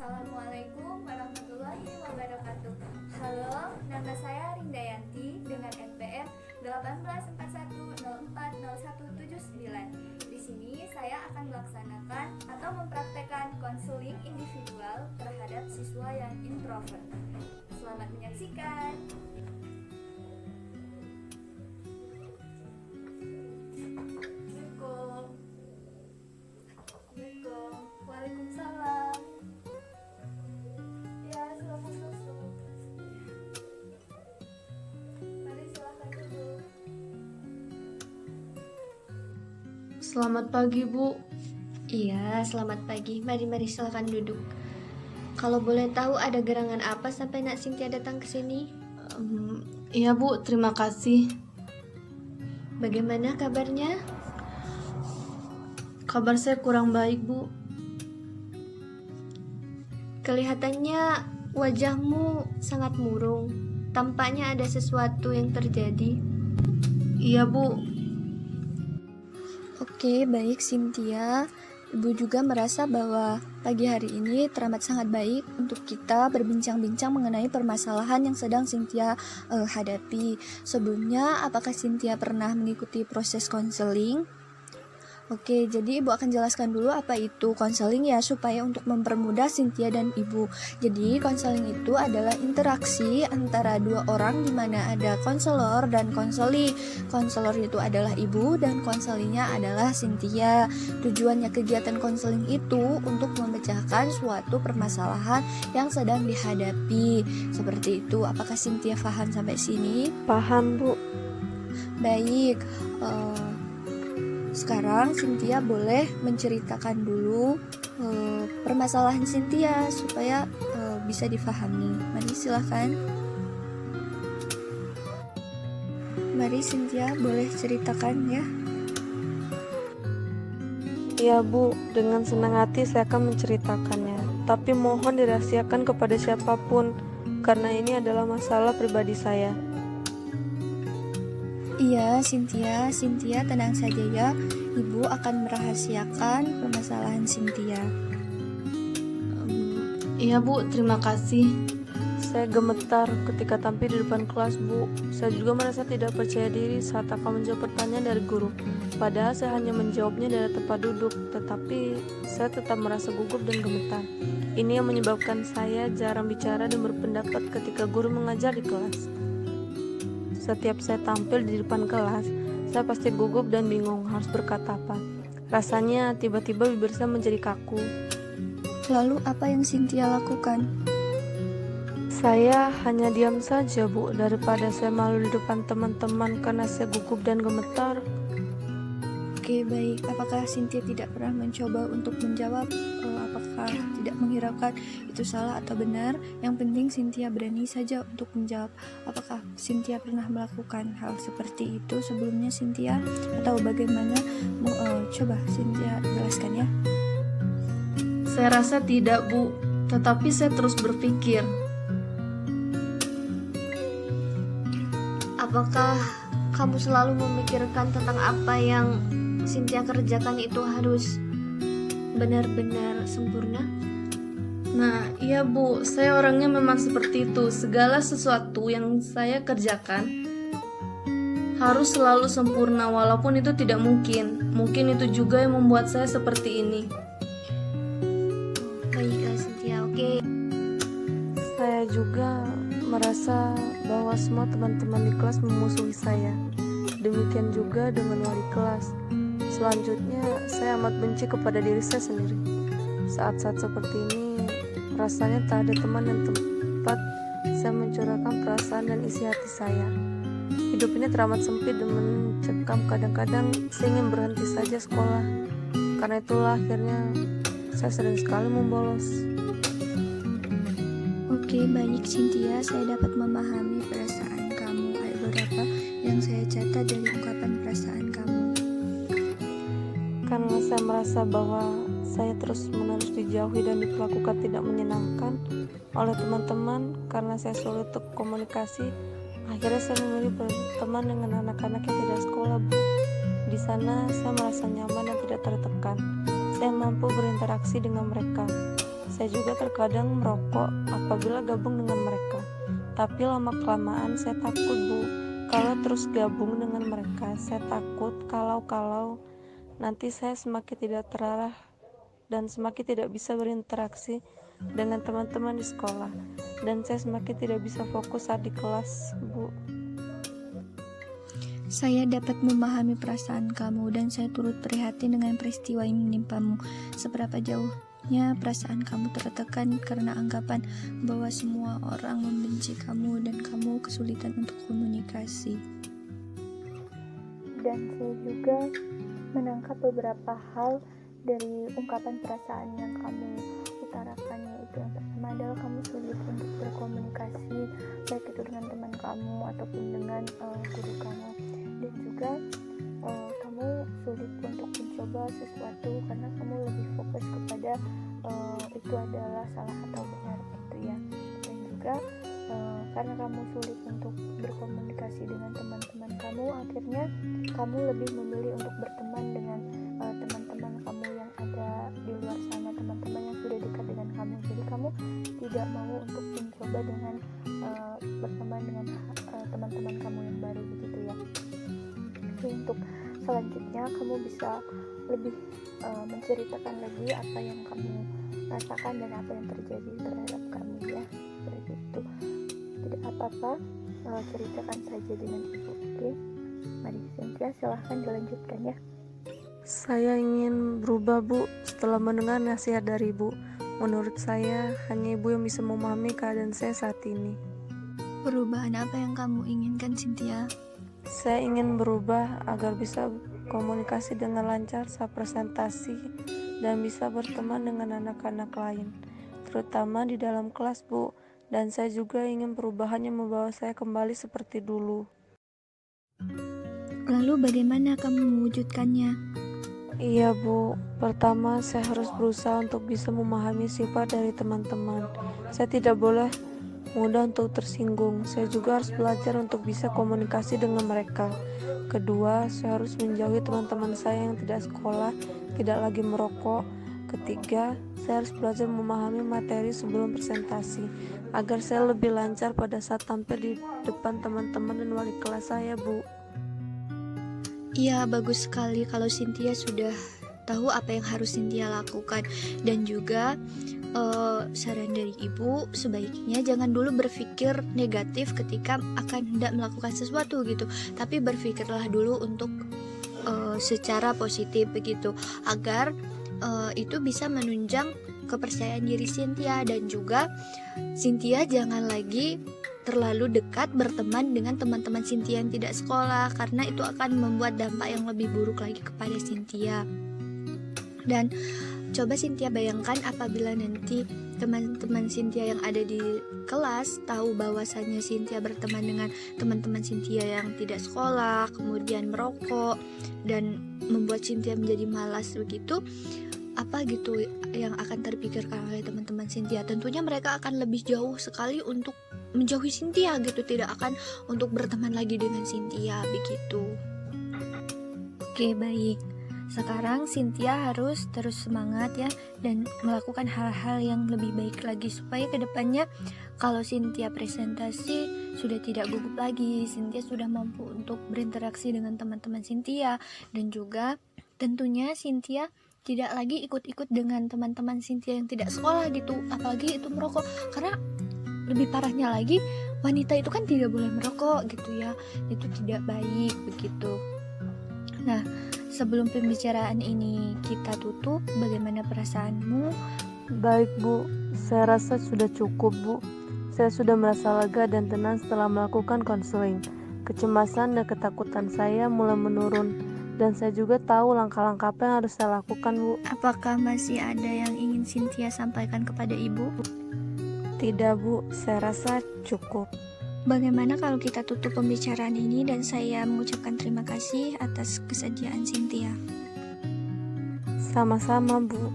Assalamualaikum warahmatullahi wabarakatuh. Halo, nama saya Rindayanti dengan NPM 1841040179. Di sini saya akan melaksanakan atau mempraktekkan konseling individual terhadap siswa yang introvert. Selamat menyaksikan. Assalamualaikum. Waalaikumsalam. Ya, silakan masuk. Mari silakan duduk. Selamat pagi, Bu. Iya, selamat pagi. Mari silakan duduk. Kalau boleh tahu ada gerangan apa sampai Nak Cynthia datang ke sini? Iya, Bu, terima kasih. Bagaimana kabarnya? Kabar saya kurang baik, Bu. Kelihatannya wajahmu sangat murung. Tampaknya ada sesuatu yang terjadi. Iya, Bu. Oke, baik Cynthia. Ibu juga merasa bahwa pagi hari ini teramat sangat baik untuk kita berbincang-bincang mengenai permasalahan yang sedang Cynthia hadapi. Sebelumnya, apakah Cynthia pernah mengikuti proses konseling? Oke, jadi Ibu akan jelaskan dulu apa itu konseling ya, supaya untuk mempermudah Cynthia dan Ibu. Jadi konseling itu adalah interaksi antara dua orang di mana ada konselor dan konseli. Konselor itu adalah Ibu dan konselinya adalah Cynthia. Tujuannya kegiatan konseling itu untuk memecahkan suatu permasalahan yang sedang dihadapi. Seperti itu. Apakah Cynthia paham sampai sini? Paham, Bu. Baik. Sekarang Cynthia boleh menceritakan dulu permasalahan Cynthia supaya bisa difahami. Mari silakan. Mari Cynthia boleh ceritakan ya. Ya Bu, dengan senang hati saya akan menceritakannya. Tapi mohon dirahasiakan kepada siapapun, karena ini adalah masalah pribadi saya. Iya, Cynthia tenang saja ya. Ibu akan merahasiakan permasalahan Cynthia. Iya, Bu, terima kasih. Saya gemetar ketika tampil di depan kelas, Bu. Saya juga merasa tidak percaya diri saat akan menjawab pertanyaan dari guru. Padahal saya hanya menjawabnya dari tempat duduk, tetapi saya tetap merasa gugup dan gemetar. Ini yang menyebabkan saya jarang bicara dan berpendapat ketika guru mengajar di kelas. Setiap saya tampil di depan kelas, saya pasti gugup dan bingung harus berkata apa. Rasanya tiba-tiba bibir saya menjadi kaku. Lalu apa yang Cynthia lakukan? Saya hanya diam saja, Bu, daripada saya malu di depan teman-teman karena saya gugup dan gemetar. Oke, baik. Apakah Cynthia tidak pernah mencoba untuk menjawab? Apakah tidak menghiraukan itu salah atau benar? Yang penting Cynthia berani saja untuk menjawab. Apakah Cynthia pernah melakukan hal seperti itu sebelumnya, Cynthia? Atau bagaimana? Coba Cynthia jelaskan ya. Saya rasa tidak, Bu. Tetapi saya terus berpikir. Apakah kamu selalu memikirkan tentang apa yang Cynthia kerjakan itu harus benar-benar sempurna? Nah, iya, Bu. Saya orangnya memang seperti itu. Segala sesuatu yang saya kerjakan harus selalu sempurna, walaupun itu tidak mungkin. Mungkin itu juga yang membuat saya seperti ini. Baiklah Cynthia, oke. Saya juga merasa bahwa semua teman-teman di kelas memusuhi saya. Demikian juga dengan wali kelas. Selanjutnya, saya amat benci kepada diri saya sendiri. Saat-saat seperti ini, rasanya tak ada teman yang tempat saya mencurahkan perasaan dan isi hati saya. Hidup ini teramat sempit dan mencekam. Kadang-kadang saya ingin berhenti saja sekolah. Karena itulah akhirnya saya sering sekali membolos. Oke, baik Cynthia, saya dapat memahami perasaan kamu. Ada beberapa yang saya catat dari ungkapan perasaan kamu. Karena saya merasa bahwa saya terus-menerus dijauhi dan diperlakukan tidak menyenangkan oleh teman-teman karena saya sulit untuk komunikasi, akhirnya saya memilih berteman dengan anak-anak yang tidak sekolah, Bu. Di sana saya merasa nyaman dan tidak tertekan. Saya mampu berinteraksi dengan mereka. Saya juga terkadang merokok apabila gabung dengan mereka. Tapi lama-kelamaan saya takut, Bu. Kalau terus gabung dengan mereka, saya takut kalau nanti saya semakin tidak terarah dan semakin tidak bisa berinteraksi dengan teman-teman di sekolah. Dan saya semakin tidak bisa fokus saat di kelas, Bu. Saya dapat memahami perasaan kamu dan saya turut prihatin dengan peristiwa yang menimpamu. Seberapa jauhnya perasaan kamu tertekan karena anggapan bahwa semua orang membenci kamu dan kamu kesulitan untuk komunikasi. Dan saya juga menangkap beberapa hal dari ungkapan perasaan yang kamu utarakan, yaitu yang pertama adalah kamu sulit untuk berkomunikasi baik itu dengan teman kamu ataupun dengan guru kamu, dan juga kamu sulit untuk mencoba sesuatu karena kamu lebih fokus kepada itu adalah salah atau benar gitu ya. Dan juga karena kamu sulit untuk berkomunikasi dengan teman-teman kamu, akhirnya kamu lebih memilih untuk berteman dengan teman-teman kamu yang ada di luar sana, teman-teman yang sudah dekat dengan kamu. Jadi kamu tidak mau untuk mencoba dengan berteman dengan teman-teman kamu yang baru begitu ya. Oke, untuk selanjutnya kamu bisa lebih menceritakan lagi apa yang kamu rasakan dan apa yang terjadi terhadap kamu ya, seperti itu. Tidak apa-apa, ceritakan saja dengan ibu. Oke, mari Cynthia, silahkan dilanjutkan ya. Saya ingin berubah, Bu, setelah mendengar nasihat dari Ibu. Menurut saya, hanya Ibu yang bisa memahami keadaan saya saat ini. Perubahan apa yang kamu inginkan, Cynthia? Saya ingin berubah agar bisa komunikasi dengan lancar saat presentasi dan bisa berteman dengan anak-anak lain, terutama di dalam kelas, Bu. Dan saya juga ingin perubahannya membawa saya kembali seperti dulu. Lalu bagaimana kamu mewujudkannya? Iya, Bu. Pertama, saya harus berusaha untuk bisa memahami sifat dari teman-teman. Saya tidak boleh mudah untuk tersinggung. Saya juga harus belajar untuk bisa komunikasi dengan mereka. Kedua, saya harus menjauhi teman-teman saya yang tidak sekolah, tidak lagi merokok. Ketiga, saya harus belajar memahami materi sebelum presentasi, agar saya lebih lancar pada saat tampil di depan teman-teman dan wali kelas saya, Bu. Iya, bagus sekali kalau Cynthia sudah tahu apa yang harus Cynthia lakukan. Dan juga saran dari ibu, sebaiknya jangan dulu berpikir negatif ketika akan hendak melakukan sesuatu gitu, tapi berpikirlah dulu untuk secara positif begitu, agar itu bisa menunjang kepercayaan diri Cynthia. Dan juga Cynthia jangan lagi terlalu dekat berteman dengan teman-teman Cynthia yang tidak sekolah, karena itu akan membuat dampak yang lebih buruk lagi kepada Cynthia. Dan coba Cynthia bayangkan apabila nanti teman-teman Cynthia yang ada di kelas tahu bahwasannya Cynthia berteman dengan teman-teman Cynthia yang tidak sekolah, kemudian merokok dan membuat Cynthia menjadi malas begitu, apa gitu yang akan terpikirkan oleh teman-teman Cynthia? Tentunya mereka akan lebih jauh sekali untuk menjauhi Cynthia gitu, tidak akan untuk berteman lagi dengan Cynthia begitu. Oke, baik. Sekarang Cynthia harus terus semangat ya, dan melakukan hal-hal yang lebih baik lagi supaya kedepannya kalau Cynthia presentasi sudah tidak gugup lagi. Cynthia sudah mampu untuk berinteraksi dengan teman-teman Cynthia, dan juga tentunya Cynthia tidak lagi ikut-ikut dengan teman-teman Cynthia yang tidak sekolah gitu, apalagi itu merokok. Karena lebih parahnya lagi, wanita itu kan tidak boleh merokok gitu ya, itu tidak baik begitu. Nah, sebelum pembicaraan ini kita tutup, bagaimana perasaanmu? Baik, Bu. Saya rasa sudah cukup, Bu. Saya sudah merasa lega dan tenang setelah melakukan konseling. Kecemasan dan ketakutan saya mulai menurun, dan saya juga tahu langkah-langkah apa yang harus saya lakukan, Bu. Apakah masih ada yang ingin Cynthia sampaikan kepada ibu? Tidak, Bu. Saya rasa cukup. Bagaimana kalau kita tutup pembicaraan ini dan saya mengucapkan terima kasih atas kesediaan Cynthia. Sama-sama, Bu.